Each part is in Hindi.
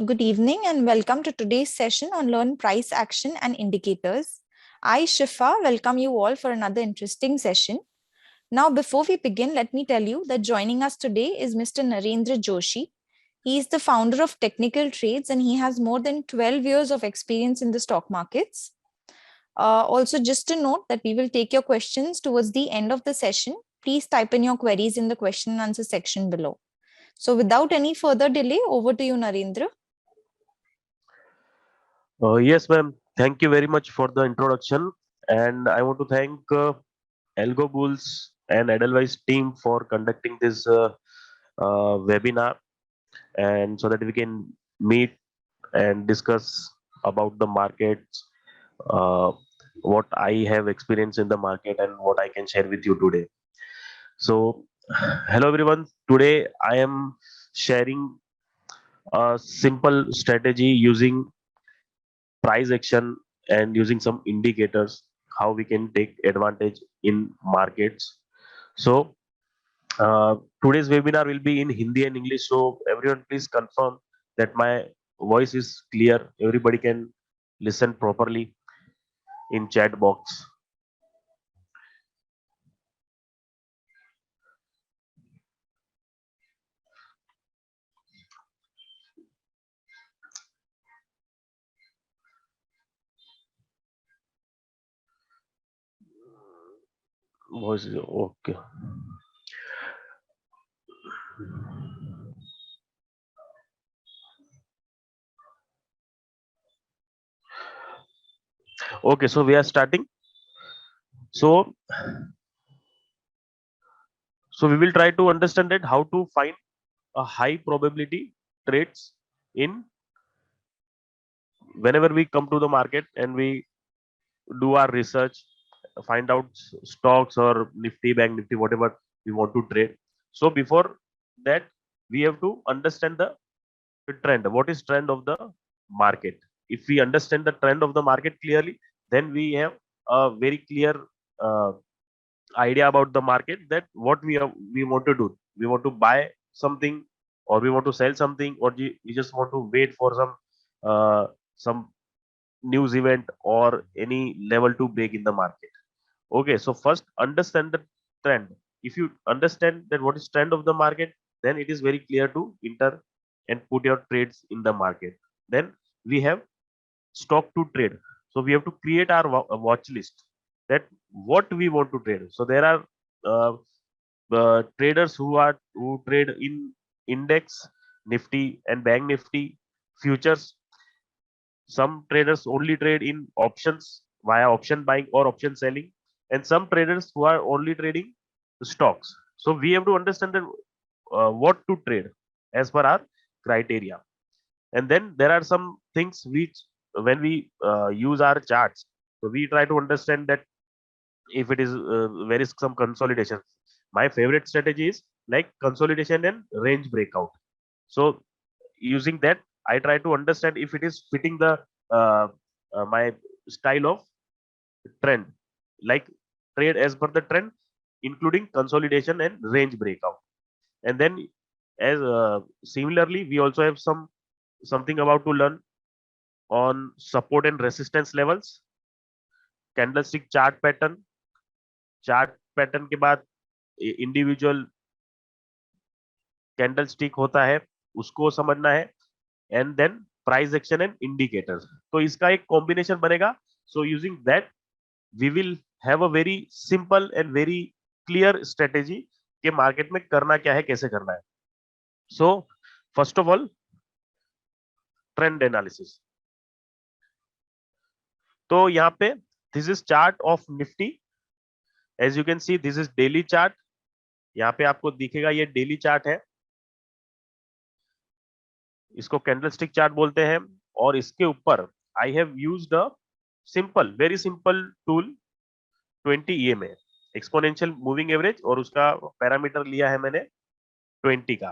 Good evening and welcome to today's session on Learn Price Action and Indicators. I, Shifa, welcome you all for another interesting session. Now, before we begin, let me tell you that joining us today is Mr. Narendra Joshi. He is the founder of Technical Trades and he has more than 12 years of experience in the stock markets. Also, just to note that we will take your questions towards the end of the session. Please type in your queries in the question and answer section below. So, without any further delay, over to you, Narendra. Yes, ma'am. Thank you very much for the introduction. And I want to thank Algo Bulls and Edelweiss team for conducting this webinar, and so that we can meet and discuss about the markets, uh, what I have experienced in the market, and what I can share with you today. So, hello everyone. Today I am sharing a simple strategy using price action and using some indicators how we can take advantage in markets. So today's webinar will be in Hindi and English, so everyone please confirm that my voice is clear, everybody can listen properly in chat box. Voice is okay. Okay, so we are starting. So we will try to understand that how to find a high probability trades in whenever we come to the market and we do our research, find out stocks or Nifty, Bank Nifty, whatever we want to trade. So before that, we have to understand the trend. What is trend of the market? If we understand the trend of the market clearly, then we have a very clear uh, idea about the market, that what we want to do. We want to buy something, or we want to sell something, or we just want to wait for some news event or any level to break in the market. Okay, so first understand the trend. If you understand that what is trend of the market, then it is very clear to enter and put your trades in the market. Then we have stock to trade. So we have to create our watch list, that what we want to trade. So there are uh, traders who trade in index, Nifty and Bank Nifty futures. Some traders only trade in options via option buying or option selling, and some traders who are only trading stocks. So we have to understand that, what to trade as per our criteria. And then there are some things which, when we use our charts, so we try to understand that if it is there is some consolidation. My favorite strategy is like consolidation and range breakout. So using that, I try to understand if it is fitting the uh, my style of trend, like trade as per the trend, including consolidation and range breakout. And then as similarly, we also have something about to learn on support and resistance levels, candlestick chart pattern के बाद इंडिविजुअल कैंडलस्टिक होता है, उसको समझना है, and then price action and indicators. तो इसका एक कॉम्बिनेशन बनेगा. So using that we will have a very simple and very clear strategy के मार्केट में करना क्या है, कैसे करना है. So first of all, trend analysis. तो यहाँ पे this is chart of Nifty. As you can see, this is daily chart. यहाँ पे आपको दिखेगा ये डेली चार्ट है, इसको कैंडलस्टिक चार्ट बोलते हैं. और इसके ऊपर I have used a simple, very simple tool 20 EMA, exponential moving average, और उसका पैरामीटर लिया है मैंने 20 का.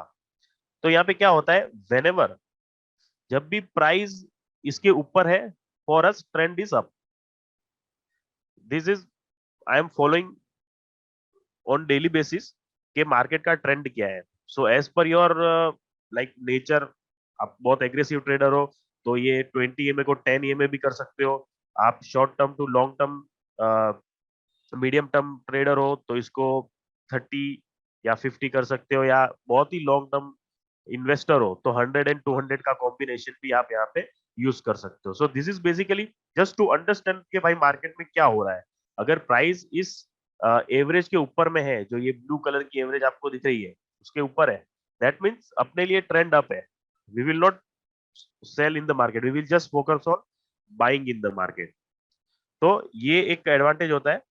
तो यहाँ पे क्या होता है, व्हेनेवर जब भी प्राइस इसके ऊपर है, for us trend is up. This is, I am following on daily basis के मार्केट का ट्रेंड क्या है. So as per your like nature, आप बहुत एग्रेसिव ट्रेडर हो तो ये 20 EMA को 10 EMA भी कर सकते हो। आप short term to long term medium term trader हो तो इसको 30 या 50 कर सकते हो, या बहुत ही लॉन्ग टर्म इन्वेस्टर हो तो 100 एंड 200 का कॉम्बिनेशन भी आप यहाँ पे यूज कर सकते हो। So this is basically just to understand कि भाई मार्केट में क्या हो रहा है। अगर प्राइस इस एवरेज के ऊपर में है, जो ये ब्लू कलर की एवरेज आपको दिख रही है उसके ऊपर है, दैट मीन्स अपने लिए ट्रेंड अप है। We will not sell in the market, we will just focus on buying in the market. तो ये एक एडवांटेज होता है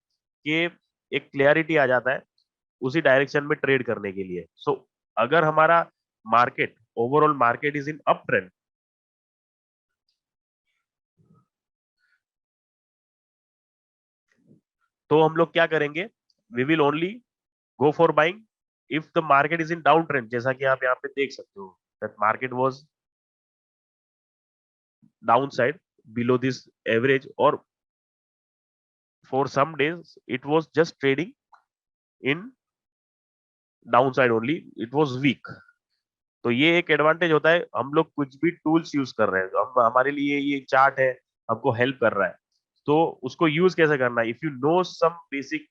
कि एक क्लियरिटी आ जाता है उसी डायरेक्शन में ट्रेड करने के लिए। सो अगर हमारा market, overall market is in up trend, तो हम लोग क्या करेंगे, we will only go for buying if the market is in down trend. जैसा कि आप यहाँ पे देख सकते हो that market was downside below this average, और for some days it was just trading in downside only, it was weak. तो ये एक एडवांटेज होता है, हम लोग कुछ भी टूल्स यूज कर रहे हैं तो हम, हमारे लिए ये चार्ट है, हमको हेल्प कर रहा है, तो उसको यूज कैसे करना है। If you know some basic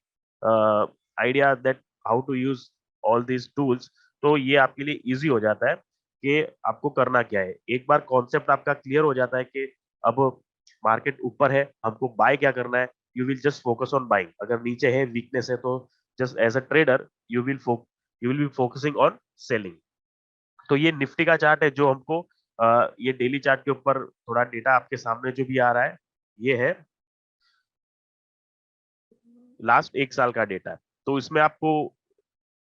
idea that how to use all these tools, तो ये आपके लिए इजी हो जाता है कि आपको करना क्या है। एक बार कॉन्सेप्ट आपका क्लियर हो जाता है कि अब मार्केट ऊपर है, हमको बाय क्या करना है, you will just focus on buying. अगर नीचे है, वीकनेस है, तो just as a trader you will be focusing on selling. तो ये निफ्टी का चार्ट है जो हमको ये डेली चार्ट के ऊपर थोड़ा डेटा आपके सामने जो भी आ रहा है, ये है लास्ट एक साल का डेटा। तो इसमें आपको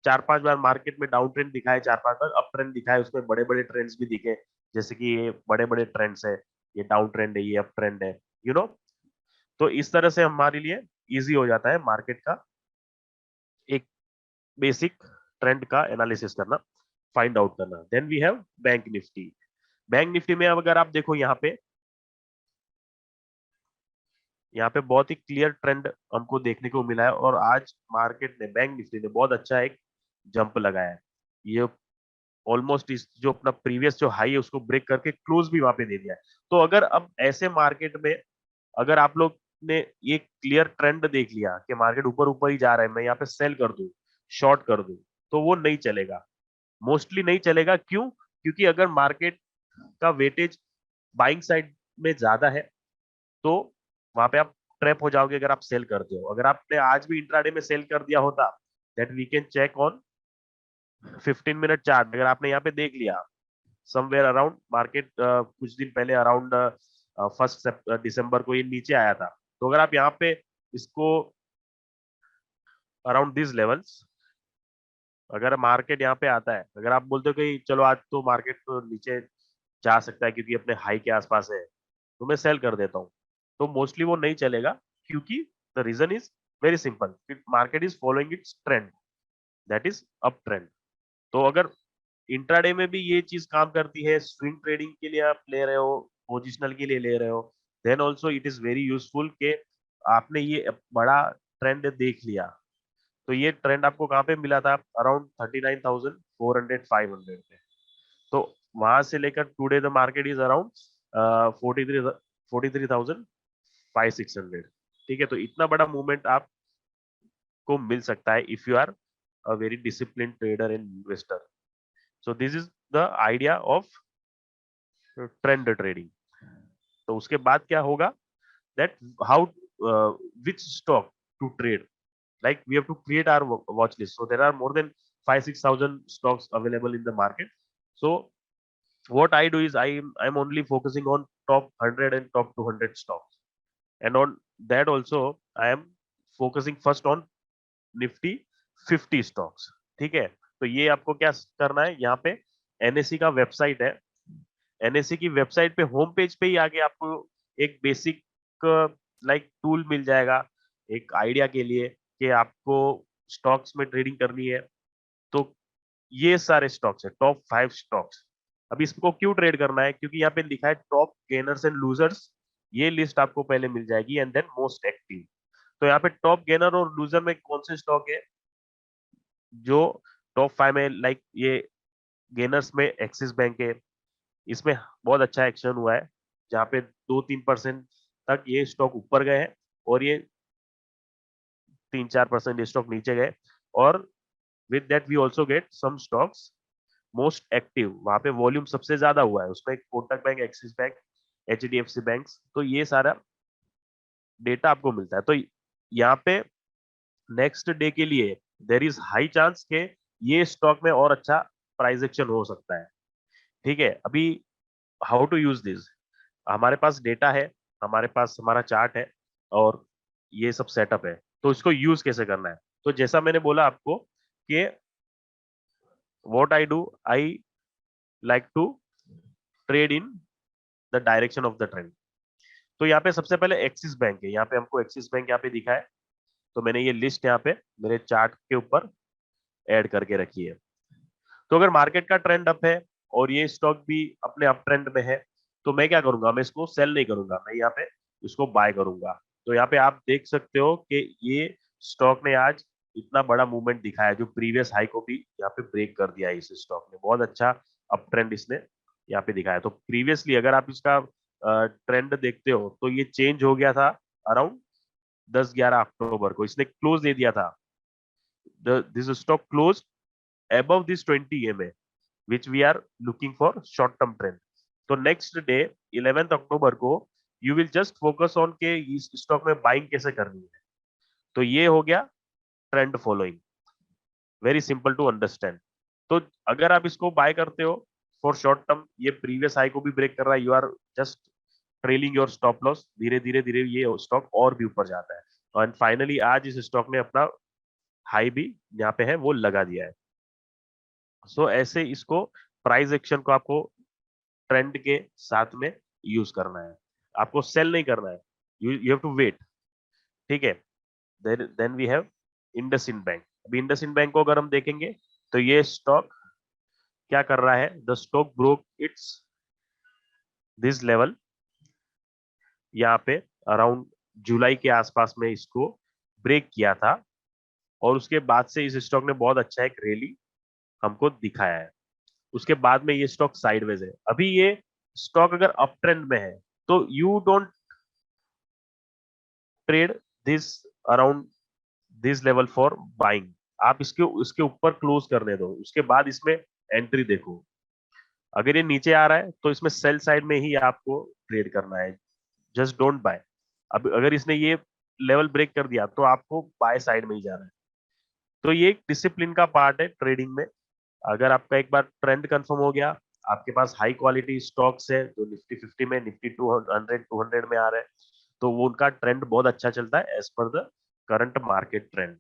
4-5 बार मार्केट में डाउन ट्रेंड दिखा है, 4-5 बार अप ट्रेंड दिखा है, उसमें बड़े बड़े ट्रेंड्स भी दिखे, जैसे कि ये बड़े बड़े ट्रेंड्स है, ये डाउन ट्रेंड है, ये अप ट्रेंड है, यू नो। तो इस तरह से हमारे लिए इजी हो जाता है मार्केट का एक बेसिक ट्रेंड का एनालिसिस करना, फाइंड आउट करना। Then we have bank Nifty. Bank Nifty में अब अगर आप देखो यहाँ पे बहुत ही क्लियर ट्रेंड हमको देखने को मिला है, और आज मार्केट ने, बैंक निफ्टी ने बहुत अच्छा एक जंप लगाया है। ये ऑलमोस्ट इस जो अपना प्रीवियस जो हाई है उसको ब्रेक करके क्लोज भी वहां पे दे दिया है। तो अगर अब ऐसे मार्केट में अगर आप लोग ने ये क्लियर ट्रेंड देख लिया कि मार्केट ऊपर ऊपर ही जा रहा है, मैं यहाँ पे सेल कर दूं, शॉर्ट कर दूं, तो वो नहीं चलेगा, मोस्टली नहीं चलेगा। क्यों? क्योंकि अगर मार्केट का वेटेज बाइंग साइड में ज्यादा है तो वहां पे आप ट्रैप हो जाओगे अगर आप सेल करते हो। अगर आपने आज भी इंट्राडे में सेल कर दिया होता, that we can check on 15 minute chart. अगर आपने यहाँ पे देख लिया समवेयर अराउंड मार्केट कुछ दिन पहले अराउंड 1 दिसंबर को ये नीचे आया था, तो अगर आप यहाँ पे इसको अराउंड दिस लेवल्स, अगर मार्केट यहाँ पे आता है, अगर आप बोलते हो कि चलो आज तो मार्केट तो नीचे जा सकता है क्योंकि अपने हाई के आसपास है, तो मैं सेल कर देता हूँ, तो मोस्टली वो नहीं चलेगा। क्योंकि the reason is very simple, market is following its trend, that is up trend. तो अगर इंट्राडे में भी ये चीज काम करती है, स्विंग ट्रेडिंग के लिए आप ले रहे हो, पोजिशनल के लिए ले रहे हो, then also it is very useful के आपने ये बड़ा ट्रेंड देख लिया। तो ये ट्रेंड आपको कहाँ पे मिला था? अराउंड 39,400 500 पे। तो वहां से लेकर today the market is around 43,600। ठीक है, तो इतना बड़ा मूवमेंट आपको मिल सकता है if you are a very discipline trader and investor. So this is the idea of trend trading. तो उसके बाद क्या होगा, that how which stock to trade, like we have to create our watch list. So there are more than 5-6 thousand stocks available in the market. So what I do is I'm only focusing on top 100 and top 200 stocks, and on that also I am focusing first on nifty 50 stocks। ठीक है, तो ये आपको क्या करना है, यहाँ पे एनएससी का वेबसाइट है, एनएससी की वेबसाइट पे होम पेज पे ही आगे आपको एक बेसिक लाइक टूल मिल जाएगा एक आइडिया के लिए कि आपको स्टॉक्स में ट्रेडिंग करनी है। तो ये सारे स्टॉक्स है, टॉप 5 स्टॉक्स। अब इसको क्यों ट्रेड करना है? क्योंकि यहाँ पे लिखा है टॉप गेनर्स एंड लूजर्स, ये लिस्ट आपको पहले मिल जाएगी, एंड देन मोस्ट एक्टिव। तो यहाँ पे टॉप गेनर और लूजर में कौन से स्टॉक है जो टॉप 5 में, लाइक ये गेनर्स में एक्सिस बैंक है, इसमें बहुत अच्छा एक्शन हुआ है, जहाँ पे 2-3% तक ये स्टॉक ऊपर गए हैं और ये 3-4% ये स्टॉक नीचे गए। और with that we also get some stocks most active, वहां पे वॉल्यूम सबसे ज्यादा हुआ है, उसमें Kotak bank, Axis bank, HDFC bank. तो ये सारा डेटा आपको मिलता है। तो यहाँ पे नेक्स्ट डे के लिए देर इज हाई चांस के ये स्टॉक में और अच्छा प्राइस एक्शन हो सकता है। ठीक है, अभी हाउ टू यूज दिस, हमारे पास डेटा है, हमारे पास हमारा चार्ट है और ये सब सेटअप है, तो इसको यूज कैसे करना है। तो जैसा मैंने बोला आपको कि what I do, I like to trade in the direction of the trend. तो यहाँ पे सबसे पहले एक्सिस बैंक है, यहाँ पे हमको एक्सिस बैंक यहाँ पे दिखा है, तो मैंने ये लिस्ट यहाँ पे मेरे चार्ट के ऊपर ऐड करके रखी है। तो अगर मार्केट का ट्रेंड अप है और ये स्टॉक भी अपने अप ट्रेंड में है, तो मैं क्या करूंगा, मैं इसको सेल नहीं करूंगा, मैं यहाँ पे इसको बाय करूंगा। तो यहाँ पे आप देख सकते हो कि ये स्टॉक ने आज इतना बड़ा मूवमेंट दिखाया, जो प्रीवियस हाई को भी यहाँ पे ब्रेक कर दिया है। इस स्टॉक ने बहुत अच्छा अप ट्रेंड इसने यहाँ पे दिखाया। तो प्रीवियसली अगर आप इसका ट्रेंड देखते हो तो ये चेंज हो गया था अराउंड 10-11 अक्टूबर को, इसने क्लोज दे दिया था। This stock close above this 20 EMA which we are looking for short term trend। तो नेक्स्ट डे 11 अक्टूबर को you will just focus on के इस स्टॉक में बाइंग कैसे करनी है। तो ये हो गया trend following, very simple to understand. तो अगर आप इसको बाय करते हो फॉर शॉर्ट टर्म, ये प्रीवियस हाई को भी ब्रेक कर रहा है, you are just trailing your stop loss, धीरे धीरे धीरे ये स्टॉक और भी ऊपर जाता है। एंड फाइनली आज इस स्टॉक ने अपना हाई भी यहाँ पे है वो लगा दिया है। सो ऐसे इसको प्राइस एक्शन को आपको ट्रेंड के साथ में यूज करना है, आपको सेल नहीं करना है, यू हैव टू वेट। ठीक है, then we have IndusInd bank. अभी इंडसइंड बैंक को अगर हम देखेंगे तो ये स्टॉक क्या कर रहा है, the stock broke it's this level, यहाँ पे अराउंड जुलाई के आसपास में इसको ब्रेक किया था और उसके बाद से इस स्टॉक ने बहुत अच्छा एक रैली हमको दिखाया है। उसके बाद में ये स्टॉक साइडवेज है। अभी ये स्टॉक अगर अप ट्रेंड में है तो you don't trade this around this level for buying, आप इसके ऊपर क्लोज करने दो, उसके बाद इसमें एंट्री देखो। अगर ये नीचे आ रहा है तो इसमें सेल साइड में ही आपको ट्रेड करना है, जस्ट डोंट बाय। अब अगर इसने ये लेवल ब्रेक कर दिया तो आपको बाय साइड में ही जाना है। तो ये एक डिसिप्लिन का पार्ट है ट्रेडिंग में। अगर आपका एक बार ट्रेंड कंफर्म हो गया, आपके पास हाई क्वालिटी स्टॉक्स है जो निफ्टी 50 में, निफ्टी 200 में आ रहे हैं, तो वो उनका ट्रेंड बहुत अच्छा चलता है as per the current market trend.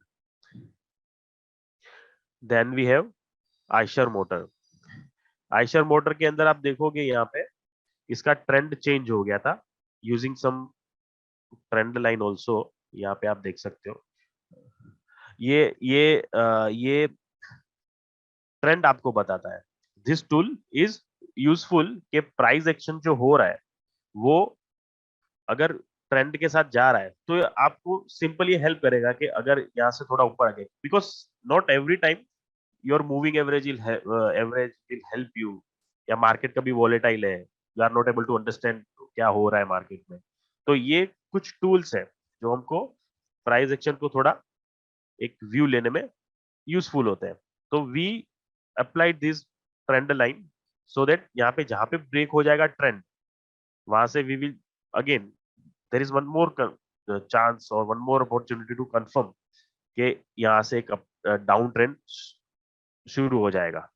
Then we have Eicher motor. Eicher motor के अंदर आप देखोगे यहाँ पे इसका ट्रेंड चेंज हो गया था, using some trend line also, यहाँ पे आप देख सकते हो। ये ट्रेंड आपको बताता है। दिस टूल इज यूजफुल के प्राइस एक्शन जो हो रहा है वो अगर ट्रेंड के साथ जा रहा है तो आपको सिंपली हेल्प करेगा कि अगर यहाँ से थोड़ा ऊपर आ गए, because not every time your moving average will help you, या मार्केट कभी वॉलेटाइल है, you are not able to understand क्या हो रहा है मार्केट में। तो ये कुछ टूल्स है जो हमको प्राइस एक्शन को थोड़ा एक व्यू लेने में यूजफुल होते हैं। तो we applied this trend line so that यहाँ पे जहां पे ब्रेक हो जाएगा ट्रेंड, वहां से we will again there is one more chance और one more opportunity to confirm कि यहाँ से एक डाउन ट्रेंड शुरू हो जाएगा।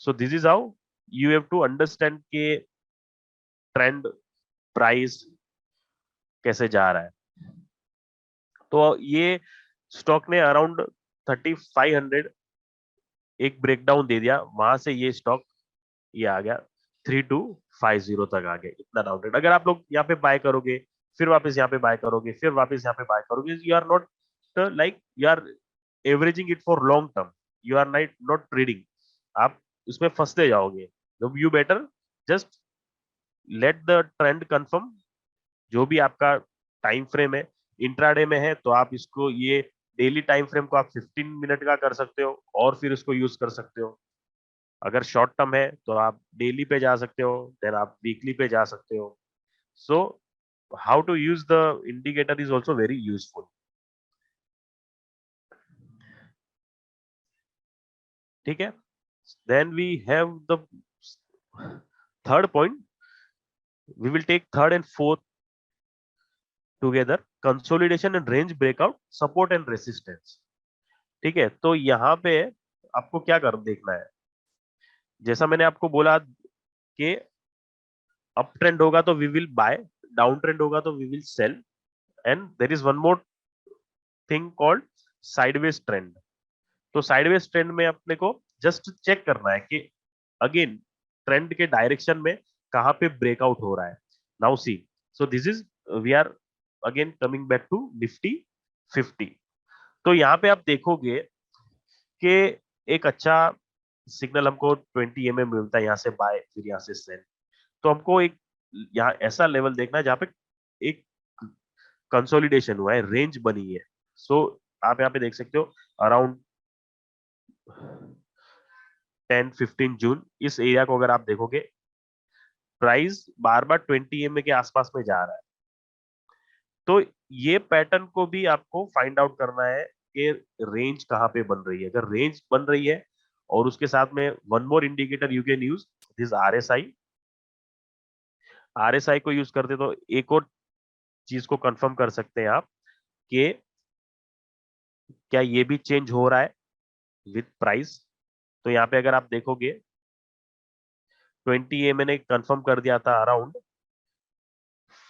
So this is how you have to understand के ट्रेंड प्राइस कैसे जा रहा है। तो ये स्टॉक ने अराउंड 3500 एक ब्रेकडाउन दे दिया, वहां से ये स्टॉक ये आ गया 3250 तक आ गया, इतना डाउन ट्रेंड। अगर आप लोग यहाँ पे बाय करोगे, फिर वापस यहाँ पे बाय करोगे, फिर वापस यहाँ पे बाय करोगे, you are not like you are averaging it for long term, you are not trading, आप उसमें फंसते जाओगे। You better just let the trend confirm, जो भी आपका टाइम फ्रेम है, इंट्राडे में है तो आप इसको ये डेली टाइम फ्रेम को आप 15 मिनट का कर सकते हो और फिर इसको यूज कर सकते हो। अगर शॉर्ट टर्म है तो आप डेली पे जा सकते हो, देन आप वीकली पे जा सकते हो. So how to use the indicator is also very useful. ठीक है. Then we have the third point. We will take third and fourth together. Consolidation and range breakout, support and resistance. ठीक है. तो यहाँ पे आपको क्या कर देखना है, जैसा मैंने आपको बोला कि अप ट्रेंड होगा तो we will buy, down trend होगा तो we will sell, and there is one more thing called sideways trend. तो साइडवेज ट्रेंड में अपने को जस्ट चेक करना है कि अगेन ट्रेंड के डायरेक्शन में कहां पे ब्रेकआउट हो रहा है. Now see, so this is, we are again coming back to Nifty 50. तो यहाँ पे आप देखोगे कि एक अच्छा सिग्नल हमको 20 मिलता है यहाँ से बाय, फिर यहाँ से सेल. तो हमको एक यहाँ ऐसा लेवल देखना है जहाँ पे एक कंसोलिडेशन हुआ है, रेंज बनी है. सो आप यहाँ पे देख सकते हो अराउंड 10-15 जून, इस एरिया को अगर आप देखोगे, प्राइस बार बार 20 के आसपास में जा रहा है. तो ये पैटर्न को भी आपको फाइंड आउट करना है कि रेंज कहाँ पे बन रही है. अगर रेंज बन रही है और उसके साथ में one more indicator you can use this RSI. RSI को यूज करते तो एक और चीज को कंफर्म कर सकते हैं आप कि क्या ये भी चेंज हो रहा है विथ प्राइस. तो यहाँ पे अगर आप देखोगे 20 मैंने कंफर्म कर दिया था अराउंड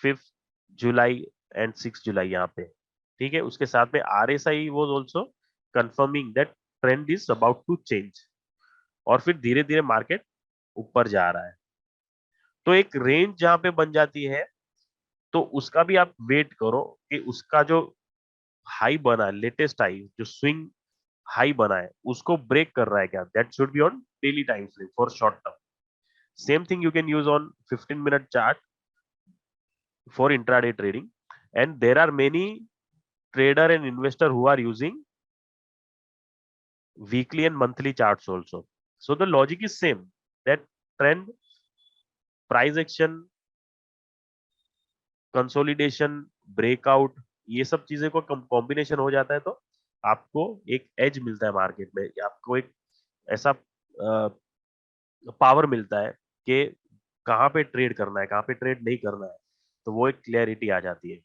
5 जुलाई एंड 6 जुलाई यहाँ पे. ठीक है. उसके साथ में RSI was also confirming that trend is about to change, और फिर धीरे धीरे मार्केट ऊपर जा रहा है. तो एक रेंज जहां पे बन जाती है तो उसका भी आप वेट करो कि उसका जो हाई बना है, लेटेस्ट हाई जो स्विंग हाई बना है, उसको ब्रेक कर रहा है क्या. That should be on daily time frame for short term. Same thing you can use on 15-minute chart for intraday trading, and there are many trader and investor who are using weekly and monthly charts also. So the logic is same, that trend, price action, consolidation, breakout, ये सब चीजें को कॉम्बिनेशन हो जाता है तो आपको एक एज मिलता है मार्केट में, आपको एक ऐसा पावर मिलता है कि कहाँ पे ट्रेड करना है, कहाँ पे ट्रेड नहीं करना है. तो वो एक क्लैरिटी आ जाती है.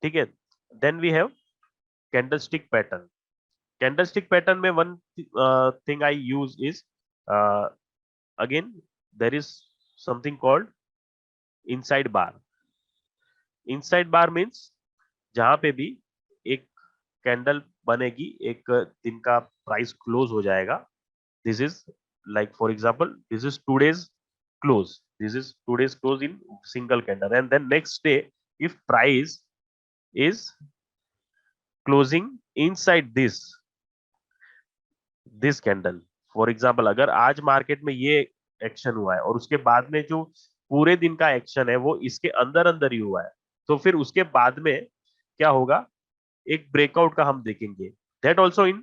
ठीक है. Then we have candlestick pattern. Candlestick pattern में one thing I use is, again there is something called inside bar. Inside bar means जहां पे भी एक कैंडल बनेगी, एक दिन का प्राइस क्लोज हो जाएगा. This is like for example this is today's close, this is today's close in single candle, and then next day if price is closing inside this candle. For example अगर आज मार्केट में ये एक्शन हुआ है और उसके बाद में जो पूरे दिन का एक्शन है वो इसके अंदर अंदर ही हुआ है, तो फिर उसके बाद में क्या होगा, एक ब्रेकआउट का हम देखेंगे. दैट ऑल्सो इन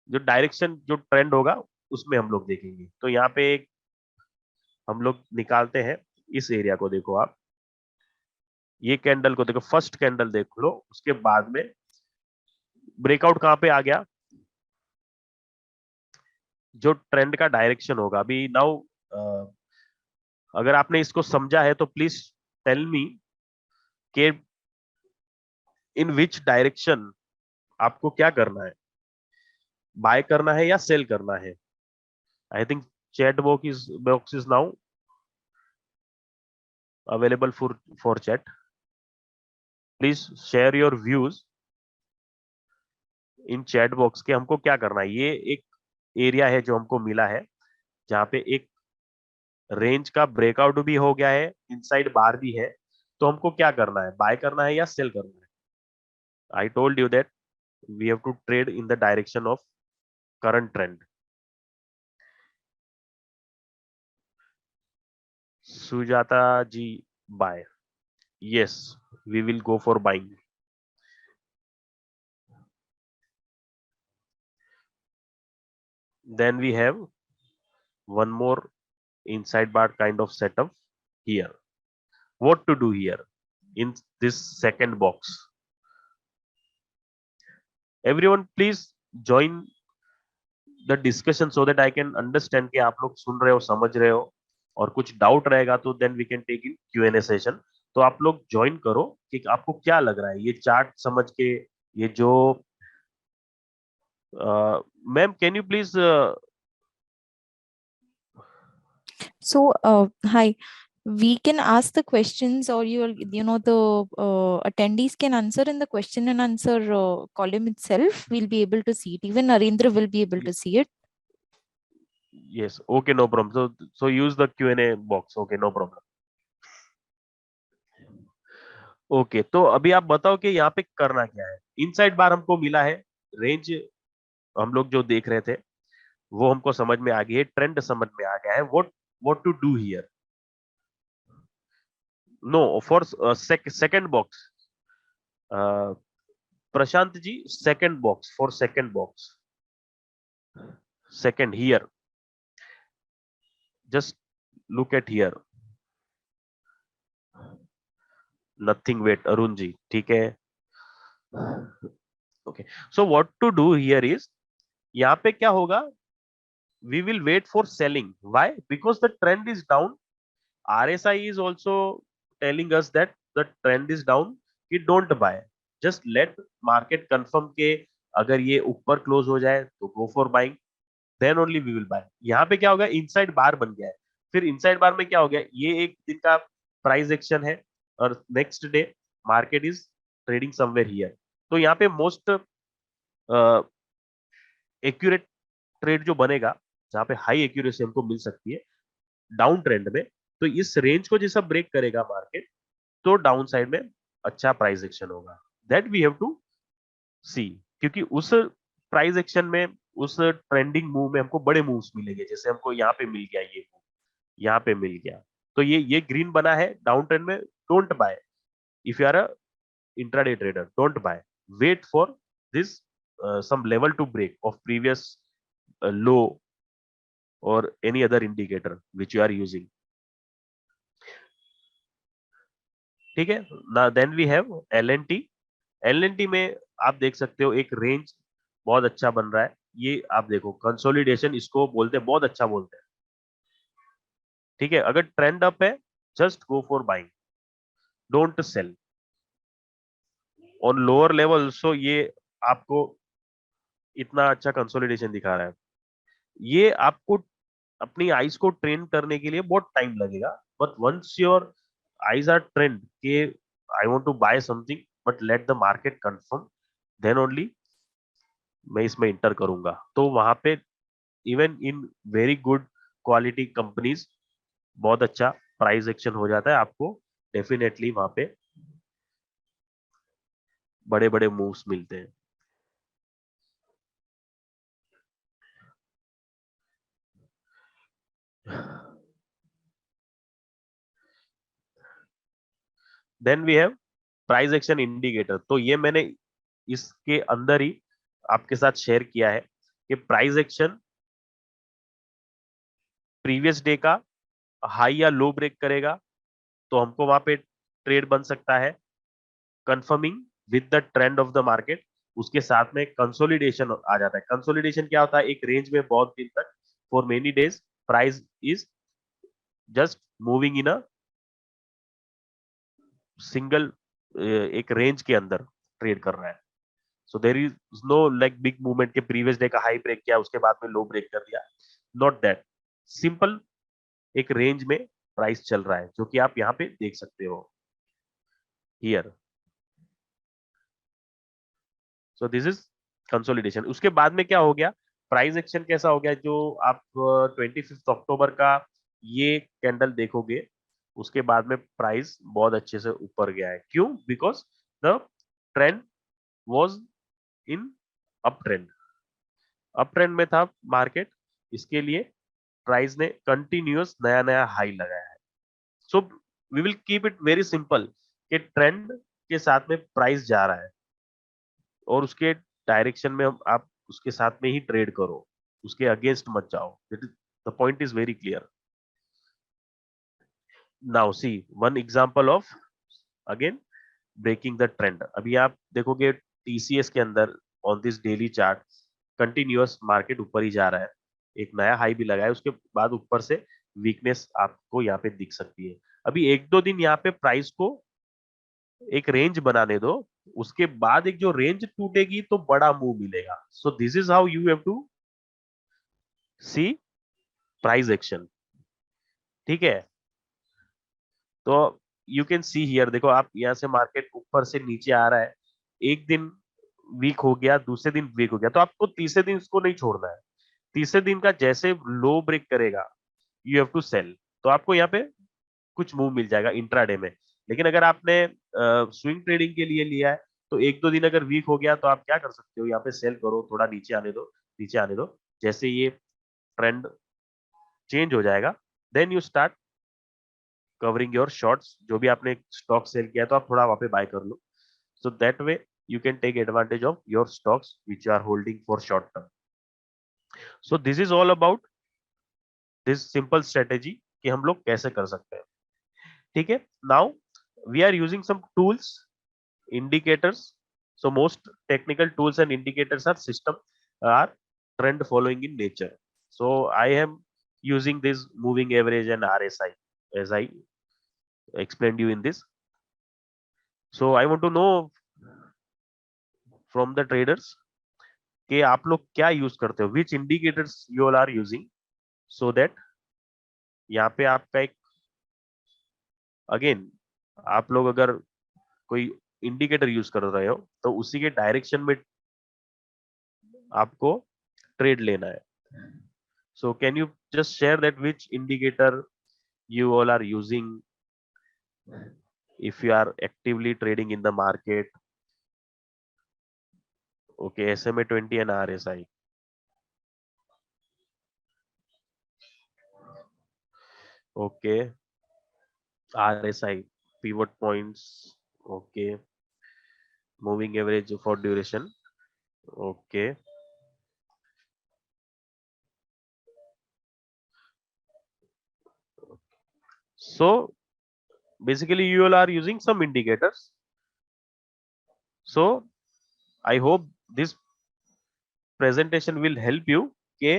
जो डायरेक्शन जो ट्रेंड होगा उसमें हम लोग देखेंगे. तो यहाँ पे एक हम लोग निकालते हैं, इस एरिया को देखो आप, ये कैंडल को देखो, फर्स्ट कैंडल देख लो, उसके बाद में ब्रेकआउट कहां पे आ गया, जो ट्रेंड का डायरेक्शन होगा. अभी नाउ अगर आपने इसको समझा है तो प्लीज टेल मी कि इन विच डायरेक्शन आपको क्या करना है, बाय करना है या सेल करना है. I think chat box is now available for chat. Please share your views in chat box के हमको क्या करना है. ये एक एरिया है जो हमको मिला है जहां पे एक रेंज का ब्रेकआउट भी हो गया है, इनसाइड बार भी है. तो हमको क्या करना है, बाय करना है या सेल करना है. I told you that we have to trade in the direction of current trend. Sujata ji, buy. Yes, we will go for buying. then we have one more inside bar kind of setup here. What to do here in this second box? Everyone please join the discussion so that I can understand कि आप लोग सुन रहे हो, समझ रहे हो, और कुछ डाउट रहेगा तो then we can take in Q&A session. तो आप लोग ज्वाइन करो कि आपको क्या लग रहा है ये चार्ट समझ के, ये जो ma'am can you please So, hi. We can ask the questions, or the attendees can answer in the question and answer column itself. We'll be able to see it. Even Narendra will be able to see it. yes, okay, no problem. So use the Q&A box. Okay, no problem. Okay तो अभी आप बताओ कि यहाँ पे करना क्या है. इनसाइड बार हमको मिला है, रेंज हम लोग जो देख रहे थे वो हमको समझ में आ गई है, ट्रेंड समझ में आ गया है. What to do here? No, for second box, Prashant ji, second box, for second box, second here, just look at here. Nothing, wait Arun ji, ठीक है. Okay, so what to do here is, यहाँ पे क्या होगा, we will wait for selling. Why? Because the trend is down. RSI is also telling us that the trend is down. कि don't buy, just let market confirm के अगर ये ऊपर क्लोज हो जाए तो go for buying, then only we will buy. यहाँ पे क्या होगा, इनसाइड बार बन गया है. फिर इनसाइड बार में क्या हो गया, ये एक दिन का प्राइस एक्शन है और next day market is trading somewhere here. तो यहाँ पे मोस्ट एक्यूरेट ट्रेड जो बनेगा, जहाँ पे हाई एक्यूरेसी हमको मिल सकती है डाउन ट्रेंड में, तो इस रेंज को जैसा ब्रेक करेगा मार्केट तो डाउन साइड में अच्छा प्राइस एक्शन होगा. दैट वी हैव टू सी, क्योंकि उस प्राइस एक्शन में, उस ट्रेंडिंग मूव में हमको बड़े मूव्स मिलेंगे. जैसे हमको यहाँ पे मिल गया, ये मूव यहाँ पे मिल गया, तो ये ग्रीन बना है डाउन ट्रेंड में. Don't buy if you are a intraday trader, don't buy, wait for this some level to break of previous low or any other indicator which you are using. ठीक है ना. Then we have LNT. LNT में आप देख सकते हो एक रेंज बहुत अच्छा बन रहा है. ये आप देखो कंसोलिडेशन इसको बोलते हैं, बहुत अच्छा बोलते हैं. ठीक है, अगर ट्रेंड अप है just go for buying, don't sell. On lower level so ये आपको इतना अच्छा कंसोलिडेशन दिखा रहा है. ये आपको अपनी आईज को ट्रेन करने के लिए बहुत टाइम लगेगा, but once your eyes are trend के I want to buy something but let the market confirm, then only मैं इसमें इंटर करूंगा. तो वहां पे even in very good quality companies बहुत अच्छा प्राइस एक्शन हो जाता है. आपको डेफिनेटली वहां पे बड़े बड़े मूव्स मिलते हैं. Then we have price action indicator. तो ये मैंने इसके अंदर ही आपके साथ शेयर किया है कि प्राइस एक्शन प्रीवियस डे का हाई या लो ब्रेक करेगा तो हमको वहां पे ट्रेड बन सकता है, confirming with the trend of the market. उसके साथ में कंसोलिडेशन आ जाता है. कंसोलिडेशन क्या होता है, एक रेंज में बहुत दिन तक for many days price is just moving in a single, एक रेंज के अंदर ट्रेड कर रहा है. So there is no like big movement के प्रीवियस डे का हाई ब्रेक किया उसके बाद में लो ब्रेक कर दिया. नॉट दैट, सिंपल एक रेंज में प्राइस चल रहा है जो कि आप यहाँ पे देख सकते हो here. So this is consolidation. उसके बाद में क्या हो गया, प्राइस एक्शन कैसा हो गया, जो आप 25 अक्टूबर का ये कैंडल देखोगे उसके बाद में प्राइस बहुत अच्छे से ऊपर गया है. क्यों? Because the trend was in up trend, up trend में था मार्केट, इसके लिए प्राइस ने कंटिन्यूअस नया नया हाई लगाया है. So we will keep it very simple कि ट्रेंड के साथ में प्राइस जा रहा है और उसके डायरेक्शन में आप उसके साथ में ही ट्रेड करो. उसके अगेंस्ट मत जाओ. The point is very clear. Now see one example of again breaking the trend. अभी आप देखोगे टीसीएस के अंदर on this daily chart continuous market ऊपर ही जा रहा है, एक नया हाई भी लगा है, उसके बाद ऊपर से वीकनेस आपको यहाँ पे दिख सकती है. अभी एक दो दिन यहाँ पे प्राइस को एक रेंज बनाने दो, उसके बाद एक जो रेंज टूटेगी तो बड़ा मूव मिलेगा. So this is how you have to see price action. ठीक है, तो यू कैन सी हियर, देखो आप यहाँ से मार्केट ऊपर से नीचे आ रहा है, एक दिन वीक हो गया, दूसरे दिन वीक हो गया, तो आपको तीसरे दिन इसको नहीं छोड़ना है. तीसरे दिन का जैसे लो ब्रेक करेगा यू हैव टू सेल. तो आपको यहाँ पे कुछ मूव मिल जाएगा इंट्राडे में. लेकिन अगर आपने स्विंग ट्रेडिंग के लिए लिया है तो एक दो दिन अगर वीक हो गया तो आप क्या कर सकते हो, यहाँ पे सेल करो, थोड़ा नीचे आने दो, नीचे आने दो. जैसे ये ट्रेंड चेंज हो जाएगा then you start covering your shorts. जो भी आपने स्टॉक सेल किया तो आप थोड़ा वहां पे बाय कर लो. So that way you can take advantage of your stocks which you are holding for short term. So this is all about this simple strategy कि हम लोग कैसे कर सकते हैं. ठीक है, now we are using some tools, indicators. So most technical tools and indicators are system are trend following in nature. So I am using this moving average and RSI as I explained you in this. So I want to know from the traders कि आप लोग क्या यूज करते हो, which indicators you all are using, so that यहाँ पे आपका एक अगेन आप लोग अगर कोई इंडिकेटर यूज कर रहे हो तो उसी के डायरेक्शन में आपको ट्रेड लेना है. So can you just share that which indicator you all are using if you are actively trading in the market? Okay, SMA 20 and RSI. Okay, RSI, pivot points. Okay, moving average for duration. Okay. So basically you all are using some indicators. So I hope this presentation will help you के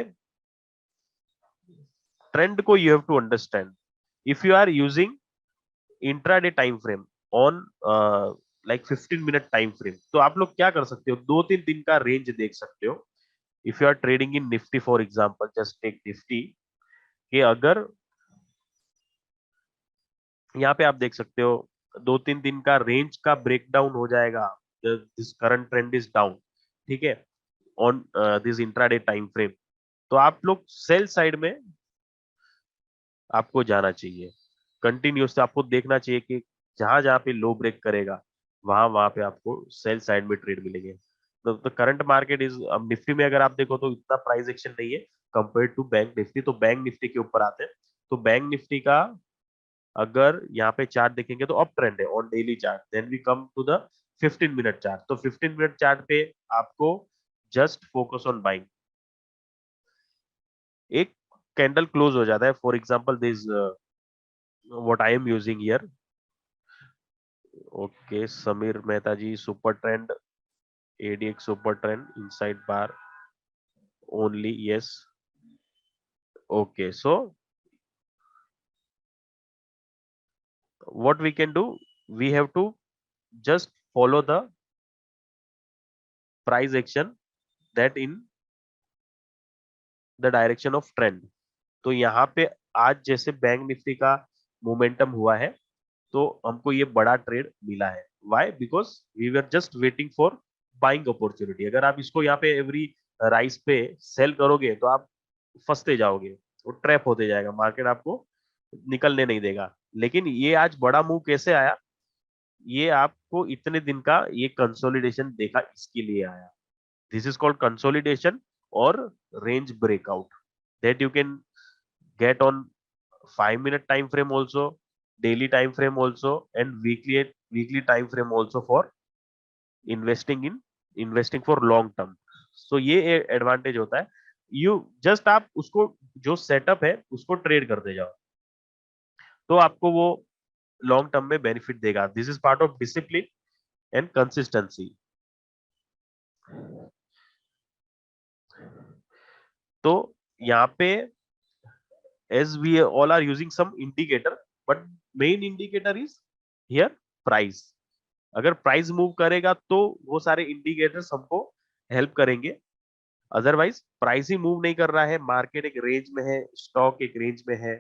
trend को you have to understand. If you are using intraday time frame on like 15-minute time frame, तो आप लोग क्या कर सकते हो, 2-3 दिन का रेंज देख सकते हो. If you are trading in Nifty for example, just take Nifty, कि अगर यहाँ पे आप देख सकते हो 2-3 दिन का रेंज का ब्रेकडाउन हो जाएगा, this current trend is down, ठीक है, on this intraday time frame, तो आप लोग सेल साइड में आपको जाना चाहिए. कंटिन्यूस आपको देखना चाहिए कि जहां जहां पे लो ब्रेक करेगा वहां वहां पे आपको सेल साइड में ट्रेड मिलेंगे. तो करंट मार्केट इज, अब निफ्टी में अगर आप देखो तो इतना प्राइस एक्शन नहीं है कंपेयर टू बैंक निफ्टी. तो बैंक निफ्टी के ऊपर आते हैं, तो बैंक निफ्टी का अगर यहाँ पे चार्ट देखेंगे तो अप ट्रेंड है on daily chart. Then we come to the 15-minute chart. तो 15-minute चार्ट पे आपको जस्ट फोकस ऑन बाइंग. एक कैंडल क्लोज हो जाता है, for example this what I am using here. Okay, Samir Mehta ji, super trend, ADX super trend, inside bar only, yes. Okay, so what we can do, we have to just follow the price action that in the direction of trend. तो यहाँ पे आज जैसे बैंक निफ्टी का मोमेंटम हुआ है तो हमको ये बड़ा ट्रेड मिला है. Why? Because we were just waiting for buying opportunity. अगर आप इसको यहाँ पे एवरी राइस पे सेल करोगे तो आप फंसते जाओगे, वो ट्रैप होते जाएगा, मार्केट आपको निकलने नहीं देगा. लेकिन ये आज बड़ा मूव कैसे आया, ये आपको इतने दिन का ये कंसोलिडेशन देखा इसके लिए आया. दिस इज कॉल्ड कंसोलिडेशन और range breakout that you can get on 5-minute time frame also, daily time frame also, and weekly time frame also for investing for long term. So ये एडवांटेज होता है. यू जस्ट आप उसको जो सेटअप है उसको ट्रेड करते जाओ, तो आपको वो लॉन्ग टर्म में बेनिफिट देगा. This is part of discipline and consistency. तो यहाँ पे as we all are using some indicator, but main indicator is here price. अगर प्राइस मूव करेगा तो वो सारे इंडिकेटर्स हमको हेल्प करेंगे. अदरवाइज प्राइस ही मूव नहीं कर रहा है, मार्केट एक रेंज में है, स्टॉक एक रेंज में है,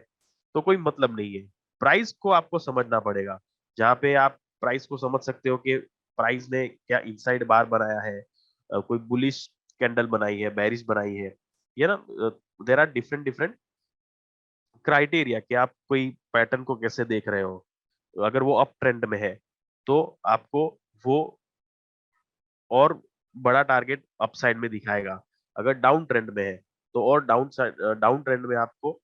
तो कोई मतलब नहीं है. प्राइस को आपको समझना पड़ेगा. जहाँ पे आप प्राइस को समझ सकते हो कि प्राइस ने क्या इनसाइड बार बनाया है, कोई बुलिश कैंडल बनाई है, बेरिश बनाई है, ये ना. There are different different criteria कि आप कोई पैटर्न को कैसे देख रहे हो. अगर वो अप ट्रेंड में है तो आपको वो और बड़ा टारगेट अपसाइड में दिखाएगा. अगर डाउन ट्रेंड में है तो और डाउन ट्रेंड में आपको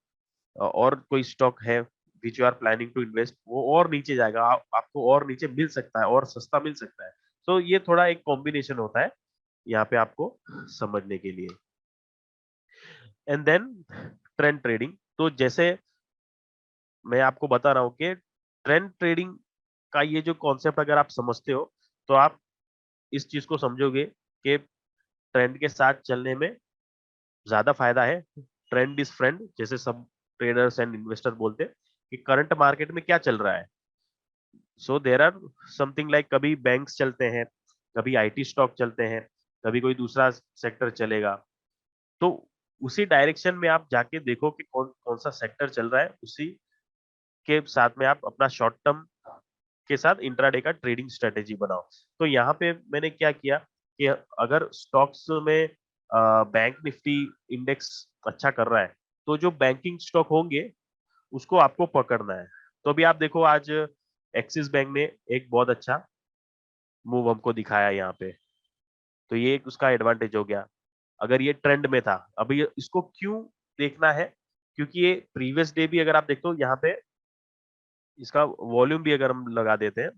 और कोई स्टॉक है which you are planning to invest, वो और नीचे जाएगा, आपको और नीचे मिल सकता है, और सस्ता मिल सकता है. तो ये थोड़ा एक कॉम्बिनेशन होता है यहाँ पे आपको समझने के लिए. And then trend trading. तो जैसे मैं आपको बता रहा हूँ कि ट्रेंड ट्रेडिंग का ये जो कॉन्सेप्ट अगर आप समझते हो तो आप इस चीज को समझोगे कि ट्रेंड के साथ चलने में ज्यादा फायदा है. ट्रेंड इज फ्रेंड, जैसे सब ट्रेडर्स एंड इन्वेस्टर बोलते हैं कि करंट मार्केट में क्या चल रहा है. So there are something like कभी बैंक्स चलते हैं, कभी आईटी स्टॉक चलते हैं, कभी कोई दूसरा सेक्टर चलेगा. तो उसी डायरेक्शन में आप जाके देखो कि कौन कौन सा सेक्टर चल रहा है, उसी के साथ में आप अपना शॉर्ट टर्म के साथ इंट्राडे का ट्रेडिंग स्ट्रेटेजी बनाओ. तो यहाँ पे मैंने क्या किया कि अगर स्टॉक्स में बैंक निफ्टी इंडेक्स अच्छा कर रहा है तो जो बैंकिंग स्टॉक होंगे उसको आपको पकड़ना है. तो अभी आप देखो आज एक्सिस बैंक ने एक बहुत अच्छा मूव हमको दिखाया यहाँ पे, तो ये एक उसका एडवांटेज हो गया. अगर ये ट्रेंड में था, अभी इसको क्यों देखना है, क्योंकि ये प्रीवियस डे भी अगर आप देखते हो यहाँ पे इसका वॉल्यूम भी अगर हम लगा देते हैं,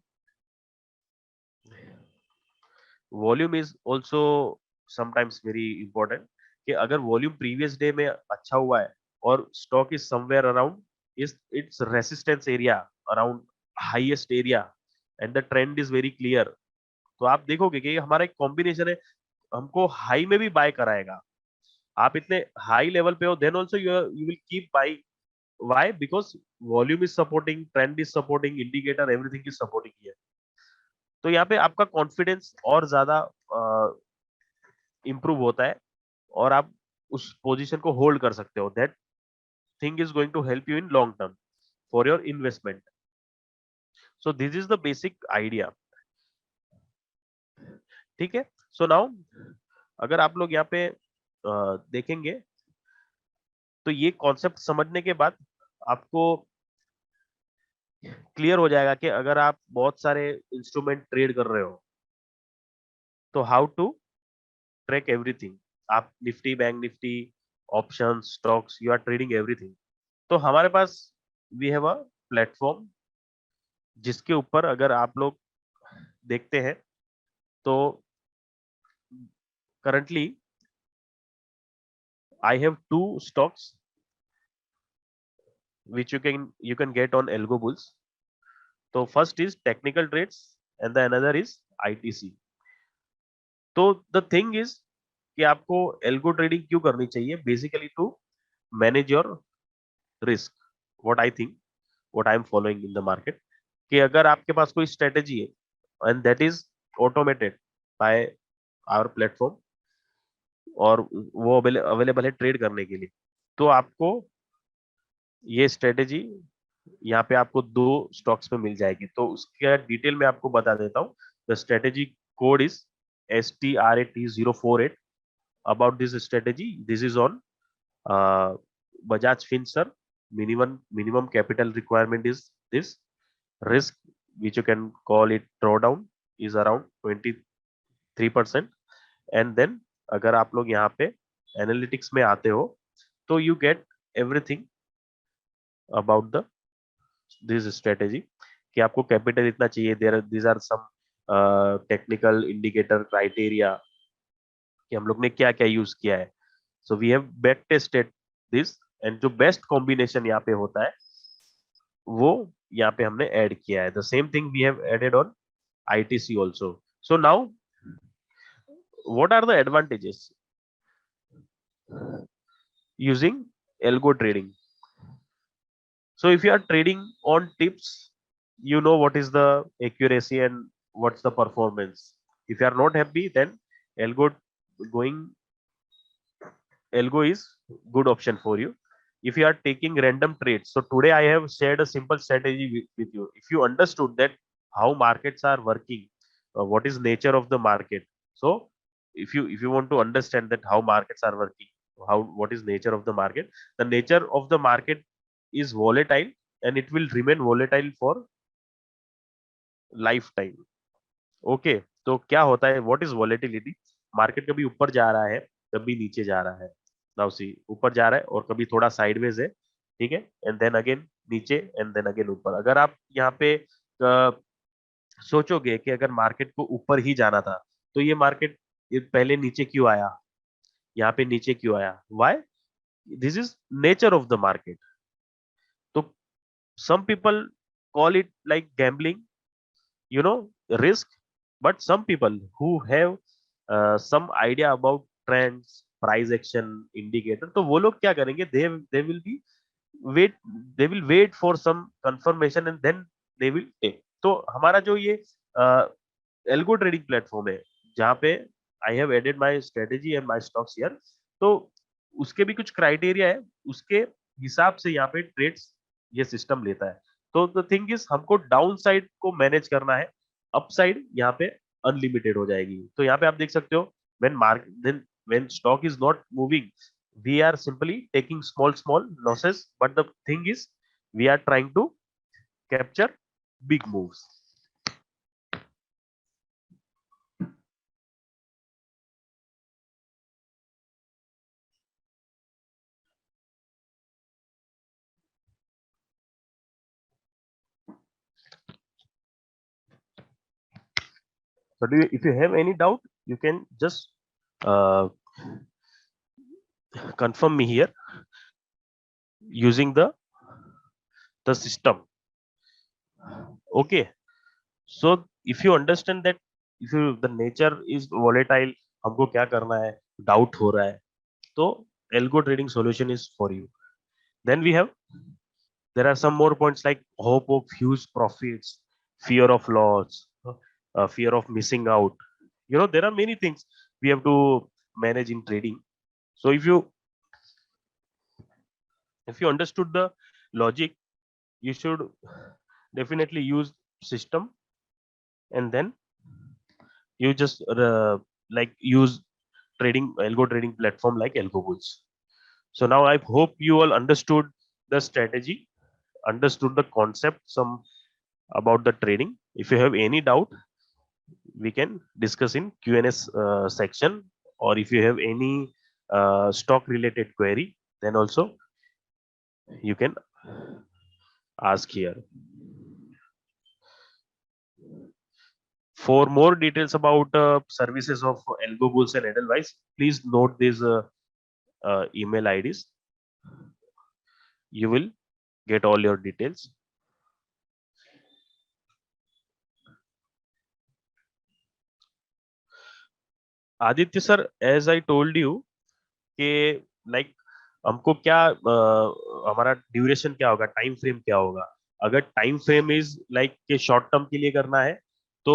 volume is also sometimes very important. कि अगर वॉल्यूम प्रीवियस डे में अच्छा हुआ है और stock is somewhere around is it's resistance area, around highest area, and the trend is very clear, तो आप देखोगे कि हमारा एक कॉम्बिनेशन है, हमको हाई में भी बाय कराएगा. आप इतने हाई लेवल पे हो then also you will keep buy. Why? Because volume is supporting, trend is supporting, indicator everything is supporting here. तो यहाँ पे आपका कॉन्फिडेंस और ज्यादा इंप्रूव होता है और आप उस पोजीशन को होल्ड कर सकते हो. That thing is going to help you in long term for your investment. So this is the basic idea. ठीक है. सो नाउ अगर आप लोग यहाँ पे देखेंगे तो ये कॉन्सेप्ट समझने के बाद आपको क्लियर हो जाएगा कि अगर आप बहुत सारे इंस्ट्रूमेंट ट्रेड कर रहे हो तो हाउ टू ट्रैक एवरीथिंग. आप Nifty, bank Nifty, option, stocks, you are trading everything. तो हमारे पास वी हैव अ प्लेटफॉर्म जिसके ऊपर अगर आप लोग देखते हैं तो currently I have two stocks which you can get on Algo Bulls. तो first is technical trades and the another is ITC. तो द थिंग इज कि आपको एल्गो ट्रेडिंग क्यों करनी चाहिए, basically to manage your risk. What I think, what I am following in the market, कि अगर आपके पास कोई स्ट्रेटेजी है and that is automated by our platform और वो अवेलेबल है ट्रेड करने के लिए, तो आपको ये स्ट्रेटेजी यहाँ पे आपको दो स्टॉक्स में मिल जाएगी. तो उसके डिटेल में आपको बता देता हूँ. The strategy code is STRAT048. about this strategy, this is on Bajaj Finserv. Minimum capital requirement is this. Risk, which you can call it drawdown, is around 23%. And then अगर आप लोग यहाँ पे एनालिटिक्स में आते हो तो you get everything about the this strategy, कि आपको कैपिटल इतना चाहिए. There these are some technical indicator criteria कि हम लोग ने क्या क्या यूज किया है. So we have back tested this and जो बेस्ट कॉम्बिनेशन यहाँ पे होता है वो यहाँ पे हमने ऐड किया है. The same thing we have added on ITC also. So now what are the advantages using algo trading? So if you are trading on tips, you know what is the accuracy and what's the performance. If you are not happy, then algo going algo is good option for you. If you are taking random trades, so today I have shared a simple strategy with you. If you understood that how markets are working, what is nature of the market. So if you want to understand that how markets are working, what is nature of the market, the nature of the market is volatile and it will remain volatile for lifetime. Okay तो क्या होता है, व्हाट इज वॉलेटिलिटी? मार्केट कभी ऊपर जा रहा है, कभी नीचे जा रहा है. नाउ सी, ऊपर जा रहा है और कभी थोड़ा साइडवेज है, ठीक है, एंड देन अगेन नीचे एंड देन अगेन ऊपर. अगर आप यहाँ पे सोचोगे कि अगर मार्केट को ऊपर ही जाना था तो ये मार्केट पहले नीचे क्यों आया, यहाँ पे नीचे क्यों आया? Why? This is nature of the market. तो some people call it like gambling, you know, risk, but some people who have some idea about trends, price action, indicator, तो वो लोग क्या करेंगे, they will be wait, they will wait for some confirmation and then they will take. तो हमारा जो ये एल्गो ट्रेडिंग प्लेटफॉर्म है जहाँ पे I have added my strategy and my stocks here, तो उसके भी कुछ क्राइटेरिया है, उसके हिसाब से यहाँ पे ट्रेड्स ये सिस्टम लेता है. तो द थिंग इज हमको डाउन साइड को मैनेज करना है, अप साइड यहाँ पे अनलिमिटेड हो जाएगी. तो यहाँ पे आप देख सकते हो when market then when stock is not moving, we are simply taking small losses, but the thing is we are trying to capture big moves. So if you have any doubt, you can just confirm me here using the system. Okay, so if you understand that, if you the nature is volatile, हमको क्या करना है, डाउट हो रहा है, तो algo trading solution is for you. Then we have, there are some more points like hope of huge profits, fear of loss, fear of missing out. You know, there are many things we have to manage in trading. So if you understood the logic, you should definitely use system, and then you just like use algo trading platform like AlgoBulls. So now I hope you all understood the strategy, understood the concept, some about the trading. If you have any doubt, we can discuss in Q&A section, or if you have any stock related query, then also you can ask here. For more details about services of AlgoBulls and Edelweiss, please note these email IDs. You will get all your details. Aditya sir, as I told you कि like हमको क्या हमारा ड्यूरेशन क्या होगा, टाइम फ्रेम क्या होगा. अगर टाइम फ्रेम इज लाइक के शॉर्ट टर्म के लिए करना है तो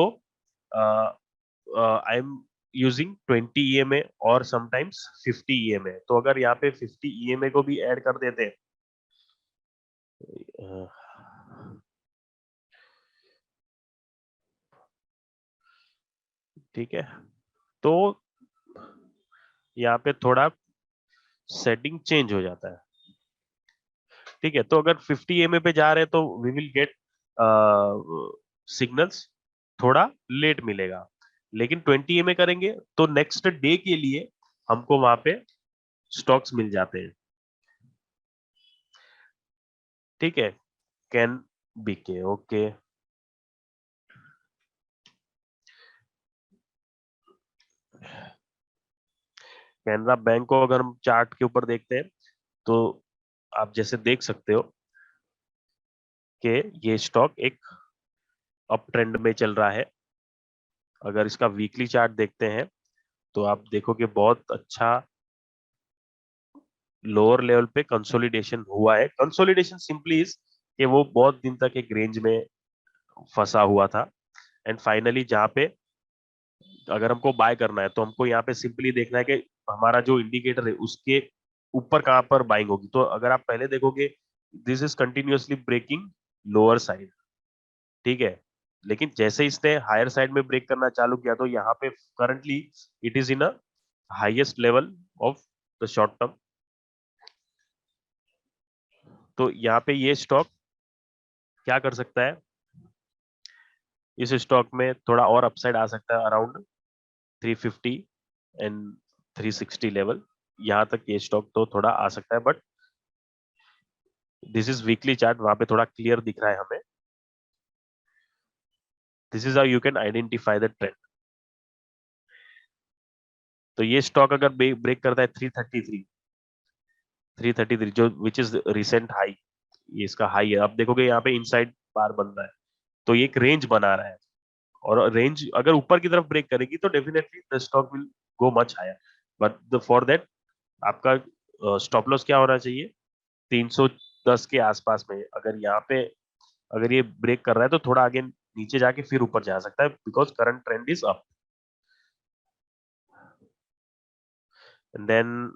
आई एम यूजिंग 20 EMA और समटाइम्स 50 EMA. तो अगर यहाँ पे 50 EMA को भी ऐड कर देते हैं, ठीक है, तो यहाँ पे थोड़ा सेटिंग चेंज हो जाता है. ठीक है, तो अगर 50 EMA पे जा रहे हैं तो वी विल गेट सिग्नल्स थोड़ा लेट मिलेगा, लेकिन 20 EMA करेंगे तो नेक्स्ट डे के लिए हमको वहां पे स्टॉक्स मिल जाते हैं. ठीक है, can BK. Okay, Canara bank को अगर हम चार्ट के ऊपर देखते हैं तो आप जैसे देख सकते हो कि ये स्टॉक एक अप ट्रेंड में चल रहा है। अगर इसका वीकली चार्ट देखते हैं तो आप देखोगे बहुत अच्छा लोअर लेवल पे कंसोलिडेशन हुआ है। कंसोलिडेशन सिंपली इज कि वो बहुत दिन तक एक रेंज में फंसा हुआ था एंड फाइनली जहां पे अगर हमको बाय करना है तो हमको यहाँ पे सिंपली देखना है कि हमारा जो इंडिकेटर है उसके ऊपर कहाँ पर बाइंग होगी। तो अगर आप पहले देखोगे this is continuously breaking lower side, ठीक है, लेकिन जैसे इसने हायर साइड में ब्रेक करना चालू किया तो यहाँ पे currently it is in a highest level of the short term. तो यहाँ पे ये स्टॉक क्या कर सकता है, इस स्टॉक में थोड़ा और अपसाइड आ सकता है अराउंड 350 एंड 360 लेवल, यहाँ तक ये स्टॉक तो थोड़ा आ सकता है। But this is weekly chart, वहां पे थोड़ा क्लियर दिख रहा है हमें। This is how you can identify the trend. तो ये स्टॉक अगर ब्रेक करता है 333 जो विच इज रिसेंट हाई, ये इसका हाई है। अब देखोगे यहाँ पे इनसाइड बार बन रहा है तो ये एक रेंज बना रहा है और रेंज अगर ऊपर की तरफ ब्रेक करेगी तो definitely the stock will go much higher. But for that आपका स्टॉप लॉस क्या होना चाहिए, 310 के आसपास में। अगर यहाँ पे अगर ये ब्रेक कर रहा है तो थोड़ा आगे नीचे जाके फिर ऊपर जा सकता है because current trend is up. And then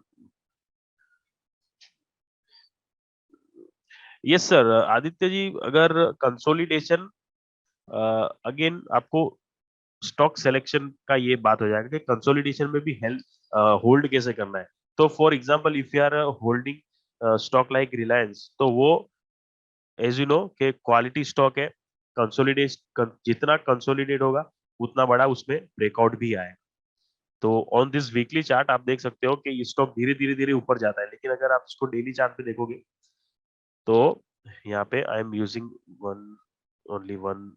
yes sir Aditya ji, अगर कंसोलिडेशन अगेन आपको स्टॉक सिलेक्शन का ये बात हो जाएगा कि कंसोलिडेशन में भी हेल्प होल्ड कैसे करना है। तो for example if you are holding stock like Reliance तो वो एज यू नो कि क्वालिटी स्टॉक है। कंसोलिडेट जितना कंसोलिडेट होगा उतना बड़ा उसमें ब्रेकआउट भी आए। तो ऑन दिस वीकली चार्ट आप देख सकते हो कि ये स्टॉक धीरे धीरे धीरे ऊपर जाता है, लेकिन अगर आप इसको डेली चार्ट पे देखोगे तो यहाँ पे I am using one only one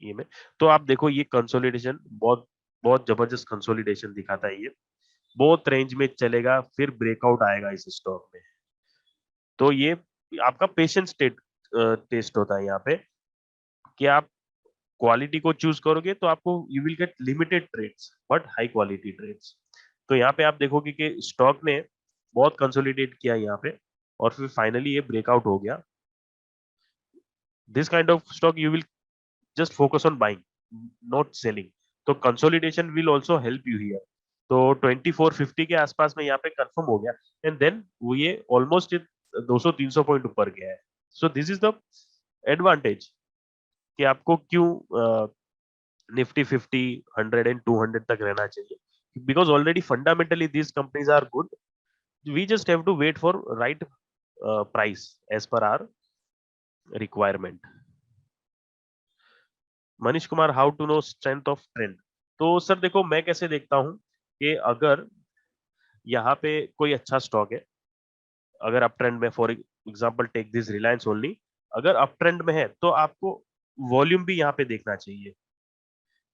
ये में, तो आप देखो ये कंसोलिडेशन बहुत बहुत जबरदस्त कंसोलिडेशन दिखाता है। ये बहुत रेंज में चलेगा फिर ब्रेकआउट आएगा इस स्टॉक में। तो ये आपका पेशेंस टेस्ट होता है यहाँ पे कि आप क्वालिटी को चूज करोगे तो आपको you will get limited trades but high quality trades. तो यहाँ पे आप देखोगे कि स्टॉक ने बहुत कंसोलिडेट किया यहाँ पे और फिर फाइनली ये ब्रेकआउट हो गया। This kind of stock you will just focus on buying, not selling। तो consolidation will also help you here। तो 2450 के आसपास में यहाँ पे कंफर्म हो गया एंड देन वो ये ऑलमोस्ट 200-300 पॉइंट ऊपर गया है। सो दिस इज द एडवांटेज कि आपको क्यों निफ्टी 50 100 एंड 200 तक रहना चाहिए because already fundamentally these companies are good. We just have to wait for right price as per our requirement. Manish Kumar, how to know strength of trend. तो सर देखो मैं कैसे देखता हूं कि अगर यहाँ पे कोई अच्छा स्टॉक है, अगर अप ट्रेंड में for example take this Reliance only, अगर अप ट्रेंड में है तो आपको वॉल्यूम भी यहाँ पे देखना चाहिए।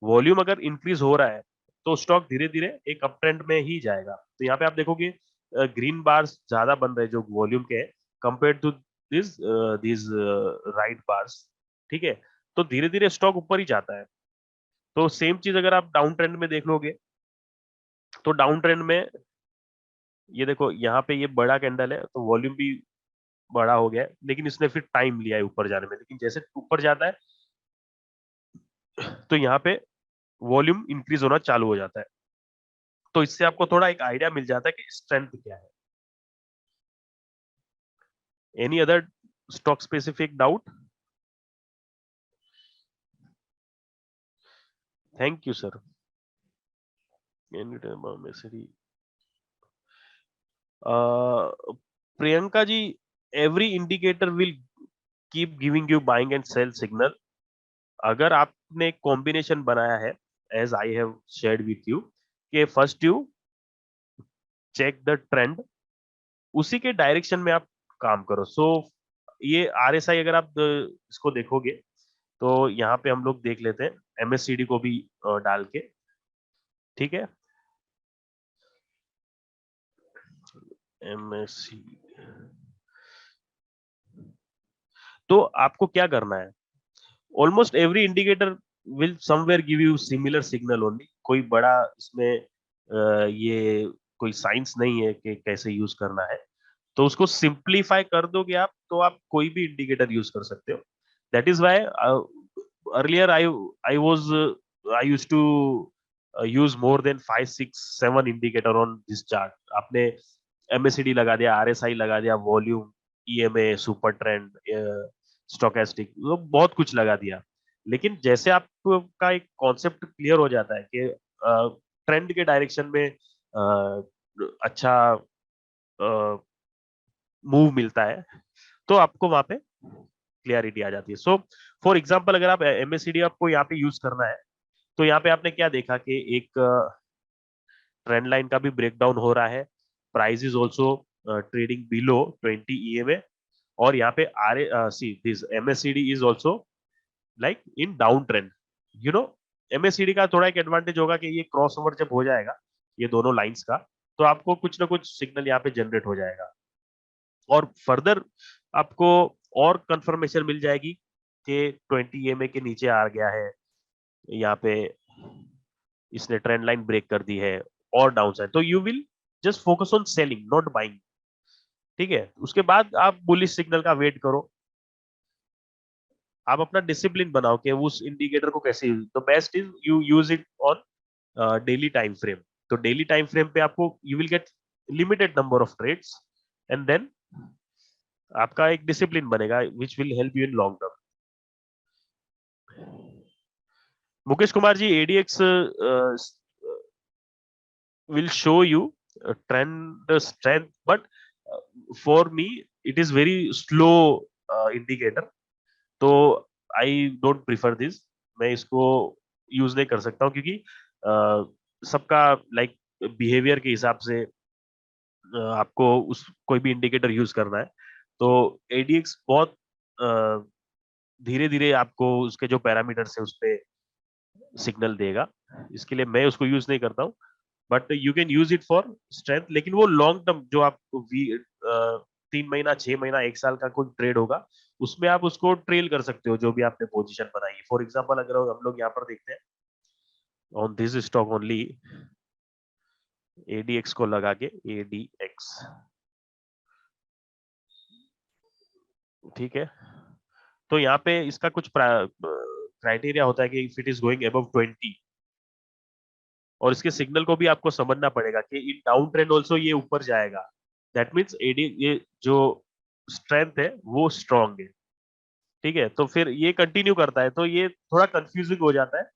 वॉल्यूम अगर इंक्रीज हो रहा है तो स्टॉक धीरे धीरे एक अप ट्रेंड में ही जाएगा। तो यहाँ पे आप देखोगे ग्रीन बार्स ज्यादा बन रहे जो वॉल्यूम के हैं compare to this right bars, ठीक है। तो धीरे धीरे स्टॉक ऊपर ही जाता है। तो सेम चीज अगर आप डाउन ट्रेंड में देख लोगे तो डाउन ट्रेंड में ये देखो यहाँ पे ये बड़ा कैंडल है तो वॉल्यूम भी बड़ा हो गया है, लेकिन इसने फिर टाइम लिया है ऊपर जाने में। लेकिन जैसे ऊपर जाता है तो यहाँ पे वॉल्यूम इंक्रीज होना चालू हो जाता है। तो इससे आपको थोड़ा एक आइडिया मिल जाता है कि स्ट्रेंथ क्या है। Any other stock specific doubt? Thank you sir. Priyanka ji, every indicator will keep giving you buying and sell signal. अगर आपने कॉम्बिनेशन बनाया है as I have shared with you कि first you check the trend, उसी के डायरेक्शन में आप काम करो। सो ये आरएसआई अगर आप इसको देखोगे तो यहाँ पे हम लोग देख लेते हैं एमएससीडी को भी डाल के, ठीक है। MACD, तो आपको क्या करना है, almost every indicator will somewhere give you similar signal only, कोई बड़ा इसमें ये कोई साइंस नहीं है कि कैसे यूज करना है, तो उसको सिंप्लीफाई कर दोगे आप तो आप कोई भी इंडिकेटर यूज कर सकते हो. That is why earlier I was I used to use more than 5 6 7 indicator on this chart. आपने MACD लगा दिया, RSI लगा दिया, volume, EMA, super trend, stochastic, तो बहुत कुछ लगा दिया. लेकिन जैसे आपका एक कॉन्सेप्ट क्लियर हो जाता है कि ट्रेंड के डायरेक्शन में अच्छा मूव मिलता है, तो आपको वहां पे क्लियरिटी आ जाती है. सो फॉर एग्जांपल अगर आप MACD आपको यहाँ पे यूज करना है, तो यहाँ पे आपने क्या देखा कि एक ट्रेंड लाइन का भी ब्रेकडाउन हो रहा है, price is also trading below 20 EMA, और यहाँ पे see this MACD is also like in down trend. You know, MACD का थोड़ा एक एडवांटेज होगा कि ये क्रॉस ओवर जब हो जाएगा ये दोनों लाइंस का, तो आपको कुछ ना कुछ सिग्नल यहाँ पे जनरेट हो जाएगा, और फर्दर आपको और कंफर्मेशन मिल जाएगी कि 20 EMA के नीचे आ गया है, यहाँ पे इसने ट्रेंड लाइन ब्रेक कर दी है और डाउन साइड, तो you will just focus on selling not buying. ठीक है, उसके बाद आप बुलिश सिग्नल का वेट करो, आप अपना डिसिप्लिन बनाओ कि उस इंडिकेटर को कैसे use. The best is you use it on daily time frame. तो डेली टाइम फ्रेम पे आपको you will get limited number of trades, and then आपका एक डिसिप्लिन बनेगा which will help you in long term. Mukesh Kumar ji, ADX will show you trend strength, but for me it is very slow indicator, तो आई डोंट प्रीफर दिस. मैं इसको यूज नहीं कर सकता हूँ क्योंकि सबका लाइक बिहेवियर के हिसाब से आपको उस कोई भी इंडिकेटर यूज करना है, तो ADX बहुत धीरे धीरे आपको उसके जो पैरामीटर्स है उस पे सिग्नल देगा, इसके लिए मैं उसको यूज नहीं करता हूँ. But you can use it for strength, लेकिन वो लॉन्ग टर्म जो आप 3 महीना 6 महीना 1 साल का कोई ट्रेड होगा, उसमें आप उसको ट्रेल कर सकते हो जो भी आपने पोजीशन बनाई है. फॉर एग्जांपल अगर हम लोग यहाँ पर देखते हैं on this stock only, ADX को लगा के ADX, ठीक है, तो यहाँ पे इसका कुछ क्राइटेरिया होता है कि if it is going above 20, और इसके सिग्नल को भी आपको समझना पड़ेगा कि इन डाउन ट्रेंड ऑल्सो ये ऊपर जाएगा. दैट मीन्स एडी ये जो स्ट्रेंथ है वो स्ट्रॉन्ग है. ठीक है, तो फिर ये कंटिन्यू करता है, तो ये थोड़ा कंफ्यूजिंग हो जाता है.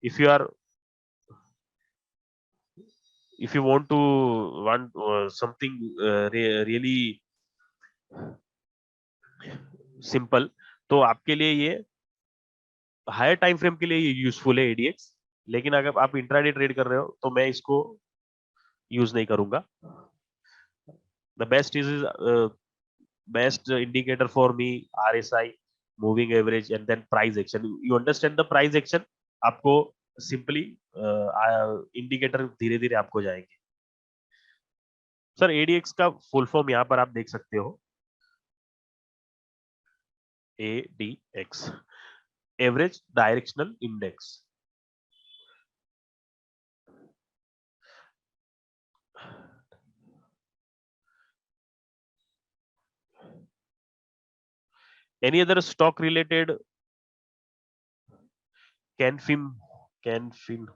If you are if you want something really simple, तो आपके लिए ये हायर टाइम फ्रेम के लिए ये यूजफुल है ADX. लेकिन अगर आप इंट्राडे ट्रेड कर रहे हो तो मैं इसको यूज नहीं करूंगा. The best indicator for me, RSI, moving average, and then price action. You understand the price action, आपको सिंपली इंडिकेटर धीरे धीरे आपको जाएंगे. सर ADX का फुल फॉर्म यहाँ पर आप देख सकते हो, ADX, average directional index. Any other stock related? Canfin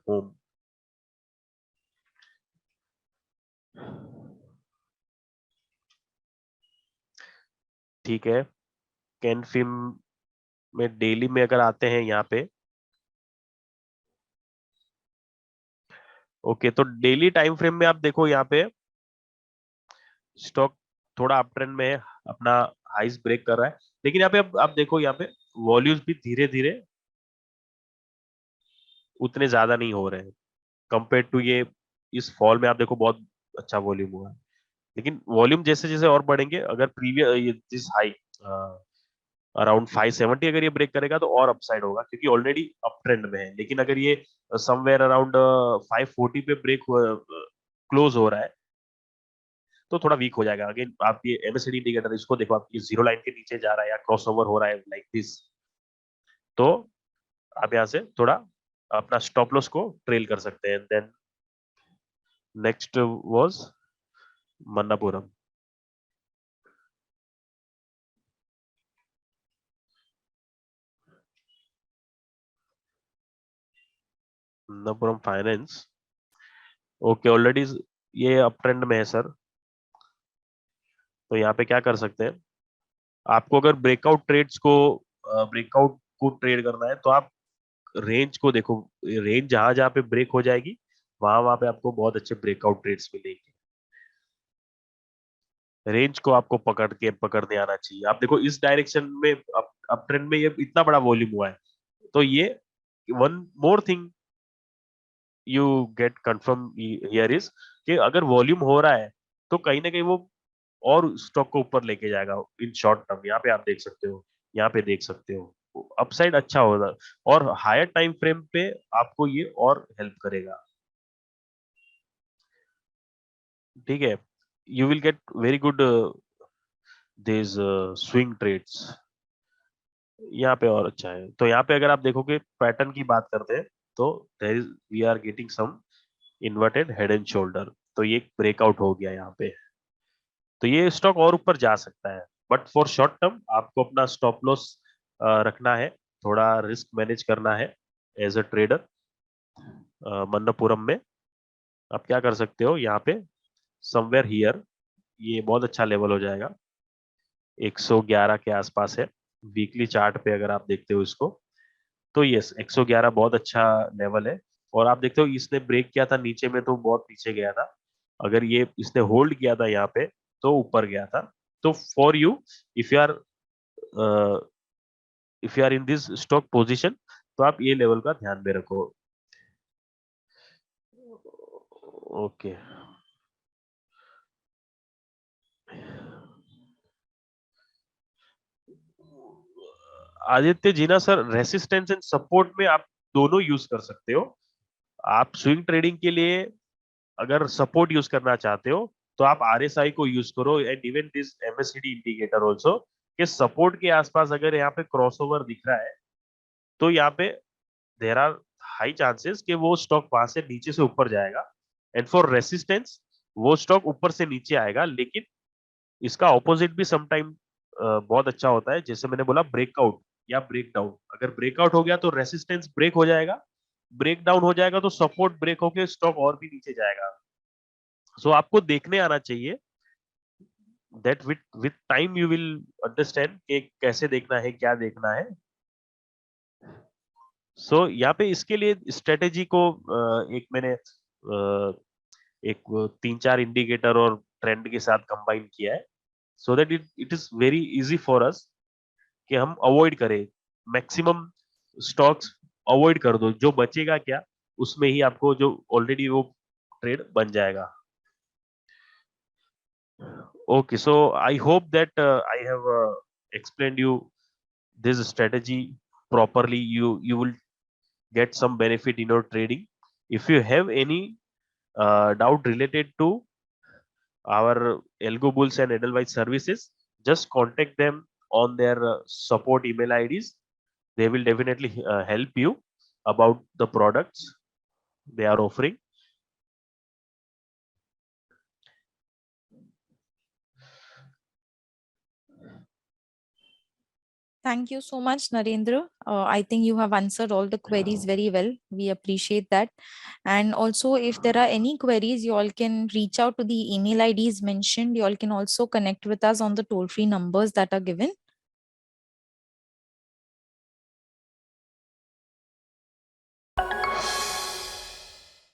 Home. ठीक है, कैनफिम में डेली में अगर आते हैं यहाँ पे, ओके, तो डेली टाइम फ्रेम में आप देखो यहाँ पे स्टॉक थोड़ा अप ट्रेंड में है, अपना हाइस ब्रेक कर रहा है, लेकिन यहाँ पे आप देखो यहाँ पे वॉल्यूम्स भी धीरे धीरे उतने ज्यादा नहीं हो रहे हैं कंपेयर टू ये. इस फॉल में आप देखो बहुत अच्छा वॉल्यूम हुआ है, लेकिन वॉल्यूम जैसे जैसे और बढ़ेंगे, अगर प्रीवियस दिस हाई अराउंड 570 अगर ये ब्रेक करेगा तो और अपसाइड होगा क्योंकि ऑलरेडी अप ट्रेंड में है. लेकिन अगर ये समवेयर अराउंड 540 पे ब्रेक क्लोज हो रहा है, तो थोड़ा वीक हो जाएगा। अगेन आप ये एमएससीडी इंडिकेटर इसको देखो, आप ये जीरो लाइन के नीचे जा रहा है या क्रॉस ओवर हो रहा है लाइक दिस, तो आप यहाँ से थोड़ा अपना स्टॉप लॉस को ट्रेल कर सकते हैं। Then next was Manappuram. Manappuram finance, okay already ये अप ट्रेंड में है सर। तो यहाँ पे क्या कर सकते हैं, आपको अगर ब्रेकआउट को ट्रेड करना है तो आप रेंज को देखो, रेंज जहां जहां पे ब्रेक हो जाएगी वहां वहां पे आपको बहुत अच्छे ब्रेकआउट ट्रेड्स मिलेंगे। रेंज को आपको पकड़ने आना चाहिए। आप देखो इस डायरेक्शन में अप ट्रेंड में ये इतना बड़ा वॉल्यूम हुआ है, तो ये one more thing you get confirm here is कि अगर वॉल्यूम हो रहा है तो कहीं ना कहीं वो और स्टॉक को ऊपर लेके जाएगा इन शॉर्ट टर्म। यहाँ पे आप देख सकते हो, यहाँ पे देख सकते हो अपसाइड अच्छा होगा, और हायर टाइम फ्रेम पे आपको ये और हेल्प करेगा। ठीक है, you will get very good this swing trades यहाँ पे और अच्छा है। तो यहाँ पे अगर आप देखोगे पैटर्न की बात करते हैं तो there is we are getting some inverted head and shoulder, तो ये ब्रेकआउट हो गया यहाँ पे। तो ये स्टॉक और ऊपर जा सकता है, बट फॉर शॉर्ट टर्म आपको अपना स्टॉप लॉस रखना है, थोड़ा रिस्क मैनेज करना है एज अ ट्रेडर। मन्नपुरम में आप क्या कर सकते हो, यहाँ पे समवेयर हियर ये बहुत अच्छा लेवल हो जाएगा, 111 के आसपास है वीकली चार्ट पे। अगर आप देखते हो इसको तो यस 111 बहुत अच्छा लेवल है। और आप देखते हो इसने ब्रेक किया था नीचे में तो बहुत पीछे गया था, अगर ये इसने होल्ड किया था यहाँ पे तो ऊपर गया था। तो for you if you are if you are in this stock position तो आप ये लेवल का ध्यान में रखो। Okay Aditya Jeena sir, resistance and support में आप दोनों यूज कर सकते हो। आप स्विंग ट्रेडिंग के लिए अगर सपोर्ट यूज करना चाहते हो तो आप आरएसआई को यूज करो, and even this MSCD indicator also, कि सपोर्ट के आसपास अगर यहाँ पे क्रॉसओवर दिख रहा है तो यहाँ पे देर आर हाई चांसेस कि वो स्टॉक वहां से नीचे से ऊपर जाएगा, एंड फॉर रेसिस्टेंस वो स्टॉक ऊपर से नीचे आएगा। लेकिन इसका ऑपोजिट भी समटाइम बहुत अच्छा होता है, जैसे मैंने बोला ब्रेकआउट या ब्रेकडाउन। अगर ब्रेकआउट हो गया तो रेसिस्टेंस ब्रेक हो जाएगा, ब्रेक डाउन हो जाएगा तो सपोर्ट ब्रेक होकर स्टॉक और भी नीचे जाएगा। सो आपको देखने आना चाहिए, that with time you will understand कि कैसे देखना है, क्या देखना है। सो यहाँ पे इसके लिए स्ट्रेटेजी को एक मैंने एक 3-4 इंडिकेटर और ट्रेंड के साथ कंबाइन किया है, so that it is very easy for us कि हम अवॉइड करें, मैक्सिमम स्टॉक्स अवॉइड कर दो, जो बचेगा क्या उसमें ही आपको जो ऑलरेडी वो ट्रेड बन जाएगा। Okay, so I hope that I have explained you this strategy properly. You will get some benefit in your trading. If you have any doubt related to our Algo Bulls and Edelweiss services, just contact them on their support email IDs. They will definitely help you about the products they are offering. Thank you so much, Narendra. I think you have answered all the queries very well. We appreciate that. And also, if there are any queries, you all can reach out to the email IDs mentioned. You all can also connect with us on the toll-free numbers that are given.